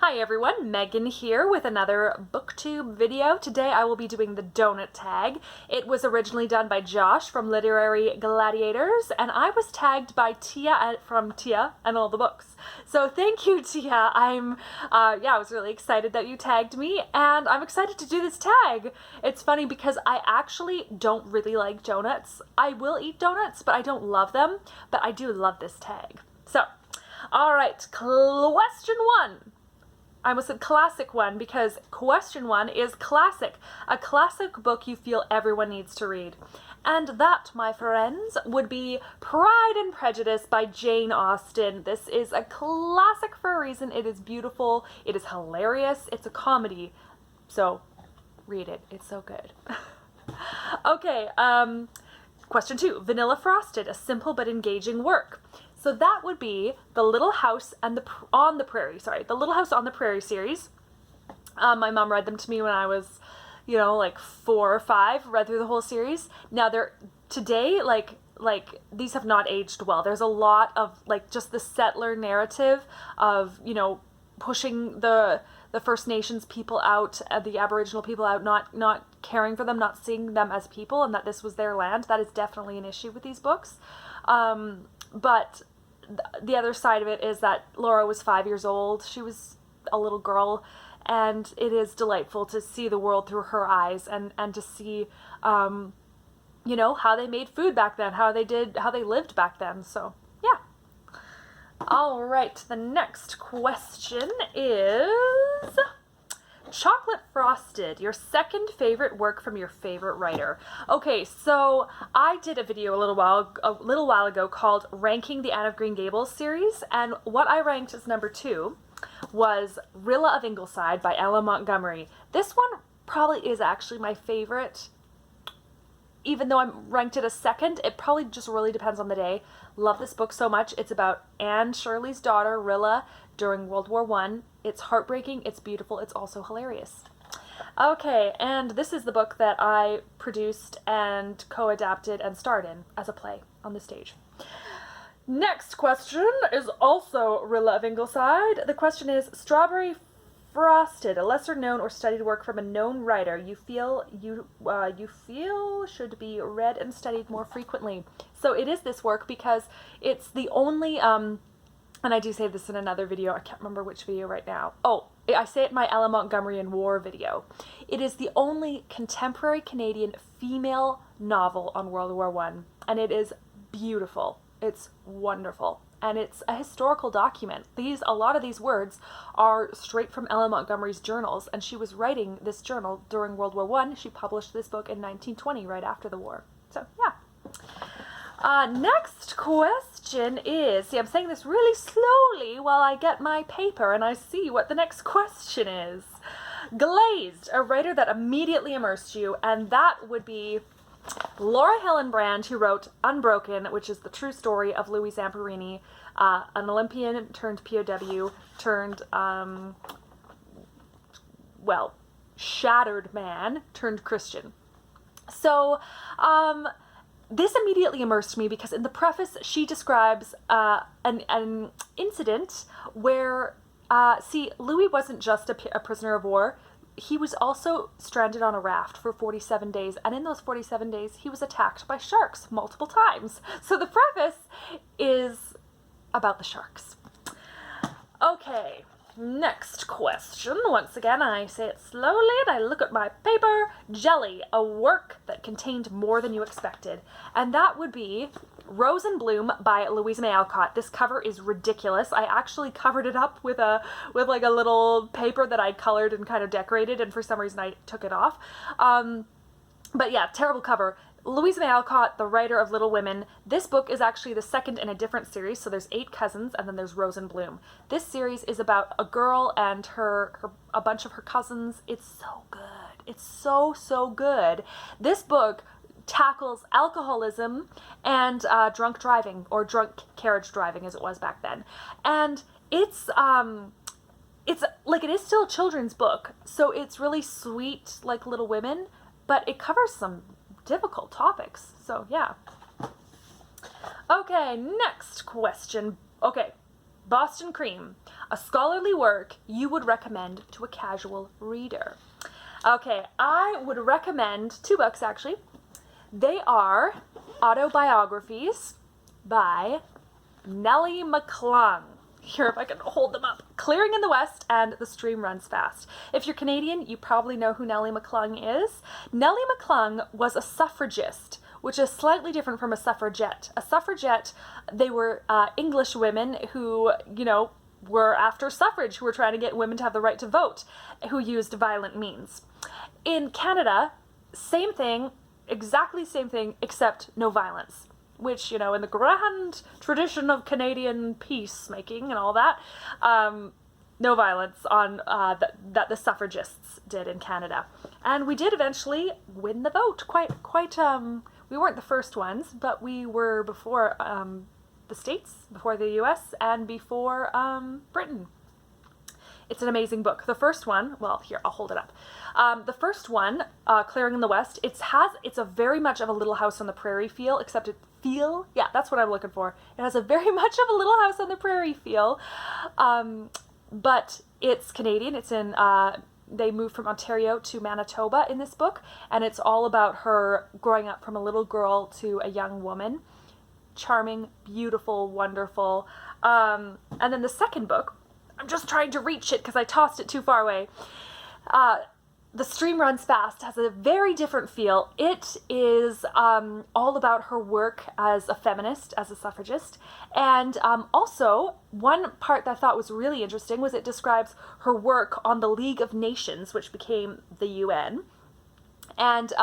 Hi everyone, Megan here with another booktube video. Today I will be doing the Doughnut tag. It was originally done by Josh from Literary Gladiators, and I was tagged by Tia from Tia and All the Books. So thank you, Tia. I was really excited that you tagged me, and I'm excited to do this tag. It's funny because I actually don't really like donuts. I will eat donuts, but I don't love them, but I do love this tag. So, all right, question one. I almost said classic one because question one is classic. A classic book you feel everyone needs to read. And that, my friends, would be Pride and Prejudice by Jane Austen. This is a classic for a reason. It is beautiful. It is hilarious. It's a comedy. So read it. It's so good. Okay, question two. Vanilla Frosted, a simple but engaging work. So that would be The Little House on the Prairie. The Little House on the Prairie series. My mom read them to me when I was, like 4 or 5. Read through the whole series. Now today, these have not aged well. There's a lot of just the settler narrative of pushing the First Nations people out, the Aboriginal people out, not caring for them, not seeing them as people, and that this was their land. That is definitely an issue with these books. But the other side of it is that Laura was 5 years old. She was a little girl, and it is delightful to see the world through her eyes and to see, how they made food back then, how they lived back then. So, yeah. All right, the next question is Chocolate Frosted, your second favorite work from your favorite writer. Okay, so I did a video a little while ago called Ranking the Anne of Green Gables series, and what I ranked as number 2 was Rilla of Ingleside by Ella Montgomery. This one probably is actually my favorite. Even though I'm ranked it as second, it probably just really depends on the day. Love this book so much. It's about Anne Shirley's daughter, Rilla, during World War I. It's heartbreaking, it's beautiful, it's also hilarious. Okay, and this is the book that I produced and co-adapted and starred in as a play on the stage. Next question is also Rilla of Ingleside. The question is Strawberry Frosted, a lesser known or studied work from a known writer you feel should be read and studied more frequently. So it is this work because it's the only and I do say this in another video, I can't remember which video right now. Oh, I say it in my Ella Montgomery and War video. It is the only contemporary Canadian female novel on World War I, and it is beautiful. It's wonderful. And it's a historical document. A lot of these words are straight from Ella Montgomery's journals, and she was writing this journal during World War I. She published this book in 1920, right after the war. So, yeah. Next question is, see, I'm saying this really slowly while I get my paper and I see what the next question is. Glazed, a writer that immediately immersed you, and that would be Laura Hillenbrand, who wrote Unbroken, which is the true story of Louis Zamperini, an Olympian turned POW, turned, shattered man, turned Christian. So, this immediately immersed me because in the preface she describes an incident where, Louis wasn't just a prisoner of war. He was also stranded on a raft for 47 days, and in those 47 days, he was attacked by sharks multiple times. So the preface is about the sharks. Okay, next question. Once again, I say it slowly, and I look at my paper. Jelly, a work that contained more than you expected. And that would be Rosenbloom by Louisa May Alcott. This cover is ridiculous. I actually covered it up with a little paper that I colored and kind of decorated, and for some reason I took it off. But yeah, terrible cover. Louisa May Alcott, the writer of Little Women. This book is actually the second in a different series, so there's 8 cousins, and then there's Rosenbloom. This series is about a girl and a bunch of her cousins. It's so good. It's so, so good. This book tackles alcoholism and drunk driving, or drunk carriage driving as it was back then. And it is still a children's book, so it's really sweet like Little Women, but it covers some difficult topics. So yeah. Okay, next question. Okay, Boston Cream, a scholarly work you would recommend to a casual reader. Okay, I would recommend 2 books, actually. They are autobiographies by Nellie McClung. Here, if I can hold them up. Clearing in the West and The Stream Runs Fast. If you're Canadian, you probably know who Nellie McClung is. Nellie McClung was a suffragist, which is slightly different from a suffragette. A suffragette, they were English women who, were after suffrage, who were trying to get women to have the right to vote, who used violent means. In Canada, same thing, exactly same thing, except no violence. Which, in the grand tradition of Canadian peacemaking and all that, no violence on that the suffragists did in Canada. And we did eventually win the vote. We weren't the first ones, but we were before the States, before the US, and before Britain. It's an amazing book. The first one, well, here, I'll hold it up. The first one, Clearing in the West, it's a very much of a Little House on the Prairie feel, except yeah, that's what I'm looking for. It has a very much of a Little House on the Prairie feel, but it's Canadian. It's in, they moved from Ontario to Manitoba in this book, and it's all about her growing up from a little girl to a young woman. Charming, beautiful, wonderful. And then the second book, I'm just trying to reach it because I tossed it too far away. The Stream Runs Fast has a very different feel. It is all about her work as a feminist, as a suffragist. And also, one part that I thought was really interesting was it describes her work on the League of Nations, which became the UN. And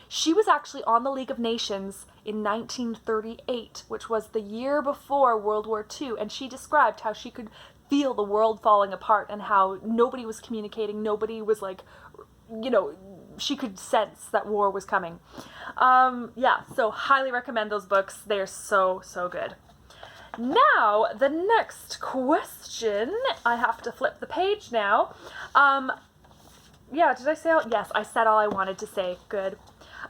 she was actually on the League of Nations in 1938, which was the year before World War II. And she described how she could feel the world falling apart and how nobody was communicating, nobody was she could sense that war was coming. Yeah, so highly recommend those books. They're so, so good. Now, the next question, I have to flip the page now. Yeah, did I say all? Yes, I said all I wanted to say. Good.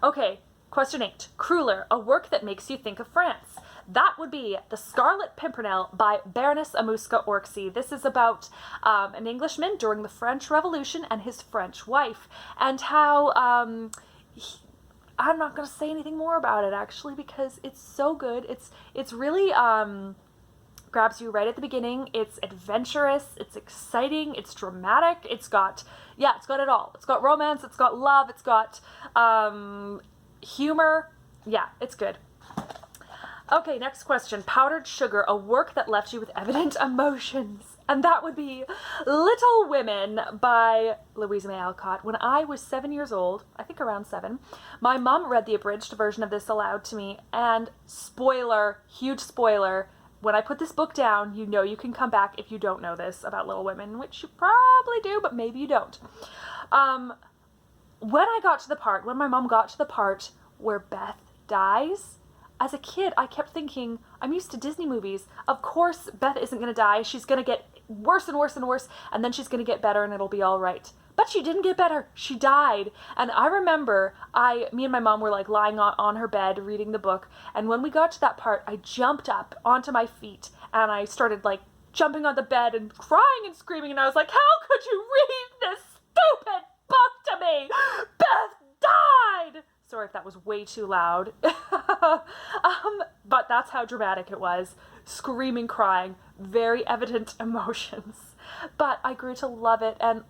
Okay, question 8. Cruller, a work that makes you think of France. That would be The Scarlet Pimpernel by Baroness Amuska Orczy. This is about an Englishman during the French Revolution and his French wife, and how I'm not going to say anything more about it, actually, because it's so good. It's really grabs you right at the beginning. It's adventurous, it's exciting, it's dramatic, it's got it all. It's got romance, it's got love, it's got humor. Yeah, it's good. Okay, next question. Powdered Sugar, a work that left you with evident emotions. And that would be Little Women by Louisa May Alcott. When I was 7 years old, I think around 7, my mom read the abridged version of this aloud to me. And spoiler, huge spoiler, when I put this book down, you can come back if you don't know this about Little Women, which you probably do, but maybe you don't. When my mom got to the part where Beth dies, as a kid, I kept thinking, I'm used to Disney movies. Of course, Beth isn't going to die. She's going to get worse and worse and worse, and then she's going to get better and it'll be all right. But she didn't get better. She died. And I remember me and my mom were lying on her bed reading the book. And when we got to that part, I jumped up onto my feet and I started jumping on the bed and crying and screaming. And I was like, how could you read this stupid book to me? Beth died! Sorry if that was way too loud. But that's how dramatic it was. Screaming, crying, very evident emotions. But I grew to love it, and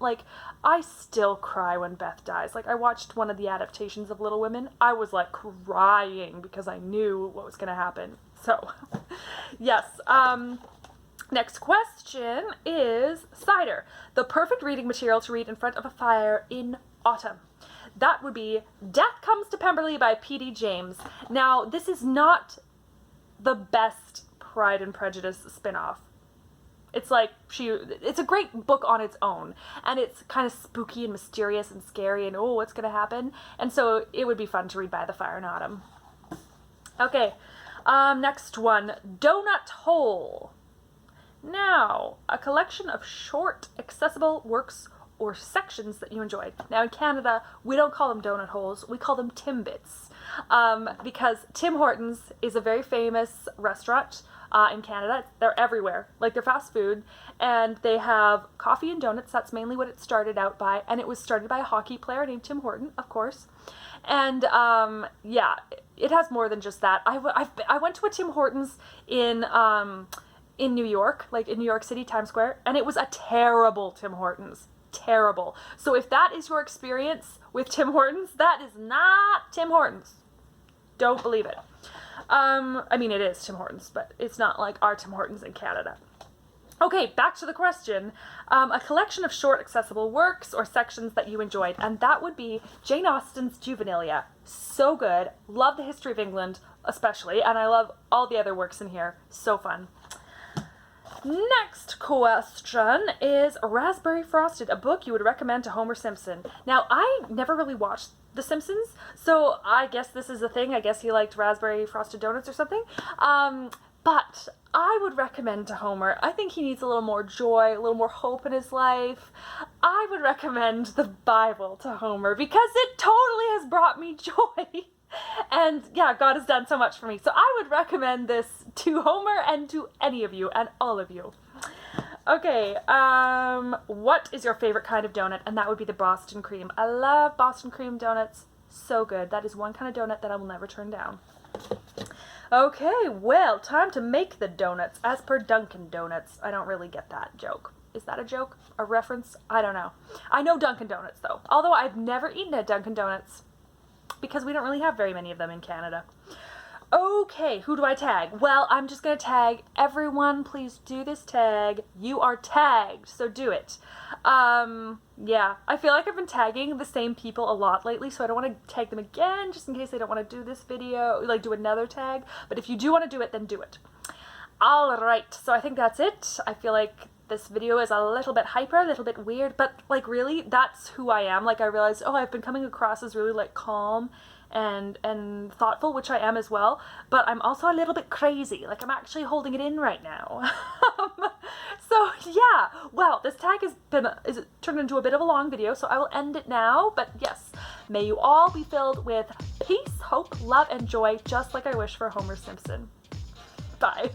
I still cry when Beth dies. I watched one of the adaptations of Little Women. I was crying because I knew what was going to happen. So, yes. Next question is Cider, the perfect reading material to read in front of a fire in autumn. That would be Death Comes to Pemberley by P.D. James. Now, this is not the best Pride and Prejudice spin-off. It's it's a great book on its own, and it's kind of spooky and mysterious and scary and, oh, what's going to happen? And so it would be fun to read by the fire in autumn. Okay, next one, Doughnut Hole. Now, a collection of short, accessible works or sections that you enjoyed. Now in Canada, we don't call them donut holes, we call them Timbits. Because Tim Hortons is a very famous restaurant in Canada. They're everywhere. Like, they're fast food, and they have coffee and donuts. That's mainly what it started out by, and it was started by a hockey player named Tim Horton, of course. And yeah, it has more than just that. I went to a Tim Hortons in New York, like in New York City, Times Square, and it was a terrible Tim Hortons. Terrible. So if that is your experience with Tim Hortons, that is not Tim Hortons. Don't believe it. I mean, it is Tim Hortons, but it's not like our Tim Hortons in Canada. Okay, back to the question. A collection of short, accessible works or sections that you enjoyed, and that would be Jane Austen's Juvenilia. So good. Love the history of England, especially, and I love all the other works in here. So fun. Next question is Raspberry Frosted, a book you would recommend to Homer Simpson. Now, I never really watched The Simpsons, so I guess this is a thing. I guess he liked raspberry frosted donuts or something. But I would recommend to Homer, I think he needs a little more joy, a little more hope in his life. I would recommend the Bible to Homer because it totally has brought me joy. And yeah, God has done so much for me. So I would recommend this to Homer and to any of you and all of you. Okay, what is your favorite kind of donut? And that would be the Boston cream. I love Boston cream donuts. So good. That is one kind of donut that I will never turn down. Okay, well, time to make the donuts as per Dunkin' Donuts. I don't really get that joke. Is that a joke? A reference? I don't know. I know Dunkin' Donuts though. Although I've never eaten at Dunkin' Donuts because we don't really have very many of them in Canada. Okay, who do I tag? Well, I'm just going to tag everyone. Please do this tag. You are tagged, so do it. Yeah, I feel like I've been tagging the same people a lot lately, so I don't want to tag them again, just in case they don't want to do this video, like do another tag. But if you do want to do it, then do it. All right, so I think that's it. I feel like this video is a little bit hyper, a little bit weird, but like really, that's who I am. Like I realized, oh, I've been coming across as really like calm and thoughtful, which I am as well, but I'm also a little bit crazy. Like I'm actually holding it in right now. So yeah, well, this tag has turned into a bit of a long video, so I will end it now. But yes, may you all be filled with peace, hope, love, and joy, just like I wish for Homer Simpson. Bye.